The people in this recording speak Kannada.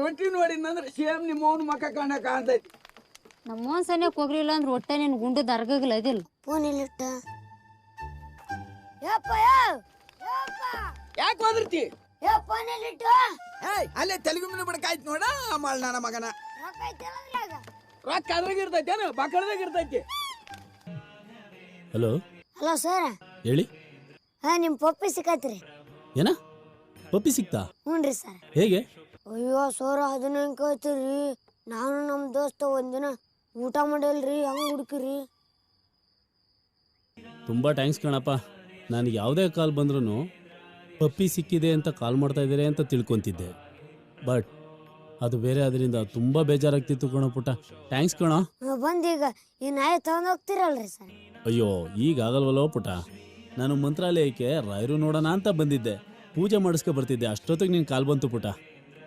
ರೊಟ್ಟಿ ನೋಡಿನಂದ್ರೆ ಸೇಮ್ ನಿಮ್ಮ ಅವನ ಮಕ್ಕ ಕಾಣತೈತಿ. ನಮ್ಮವನ್ ಸನಿಯಕ್ ಹೋಗ್ಲಿಲ್ಲ ಅಂದ್ರೆ ಹೊಟ್ಟೆ ನಿನ್ ಗುಂಡು ದರ್ಗಗ್ಲ ಅದಿಲ್ಲ. ಫೋನ್ ಎಲ್ಲಿಟ್ಟ? ಯಾಕೆ ಹೋದ್ರತಿ? ಫೋನ್ ಎಲ್ಲಿಟ್ಟು? ಅಲ್ಲೇ ತೆಲುಗು ಮೀನು ಬಿಡಕಾಯ್ತು ನೋಡ ಮಾಳ ನನ್ನ ಮಗನ. ರೊಕ್ಕ ಅದ್ರಾಗ ಇರ್ತೈತೇನು ಬಕ್ಕಳದಾಗ ಇರ್ತೈತಿ. ಹಲೋ ಹಲೋ ಸರ್, ಹೇಳಿ. ನಿಮ್ ಪಪ್ಪಿ ಸಿಕ್ಕತ್ರಿ. ಏನ ಪಪ್ಪಿ ಸಿಕ್ತಾ? ಹ್ಞೂನ್ರಿ ಸರ್. ಹೇಗೆ? ಅಯ್ಯೋ ಸೋರ ಅದನ್ನ ಹೆಂಗ್ ಕೇಳ್ತೀರಿ? ನಾನು ನಮ್ ದೋಸ್ತ ಒಂದಿನ ಊಟ ಮಾಡಿಲ್ರಿ, ಹಂಗ್ ಹುಡುಕಿರಿ. ತುಂಬ ಥ್ಯಾಂಕ್ಸ್ ಕಣಪ್ಪ. ನನಗೆ ಯಾವುದೇ ಕಾಲ್ ಬಂದ್ರೂ ಪಪ್ಪಿ ಸಿಕ್ಕಿದೆ ಅಂತ ಕಾಲ್ ಮಾಡ್ತಾ ಇದ್ದಾರೆ ಅಂತ ತಿಳ್ಕೊತಿದ್ದೆ. ಬಟ್ ಅದು ಬೇರೆ ಅದರಿಂದ ತುಂಬ ಬೇಜಾರಾಗ್ತಿತ್ತು ಕಣೋ ಪುಟ್ಟ. ಥ್ಯಾಂಕ್ಸ್ ಕಣೋ. ಬಂದೀಗ ಈ ನಾಯಿ ತಗೊಂಡ್ ಹೋಗ್ತಿರಲ್ರಿ ಸರ್? ಅಯ್ಯೋ ಈಗ ಆಗಲ್ವಲ್ಲೋ ಪುಟ್ಟ. ನಾನು ಮಂತ್ರಾಲಯಕ್ಕೆ ರಾಯರು ನೋಡೋಣ ಅಂತ ಬಂದಿದ್ದೆ. ಪೂಜೆ ಮಾಡಿಸ್ಕೊ ಬರ್ತಿದ್ದೆ, ಅಷ್ಟೊತ್ತಿಗೆ ನೀನು ಕಾಲ್ ಬಂತು ಪುಟ್ಟ.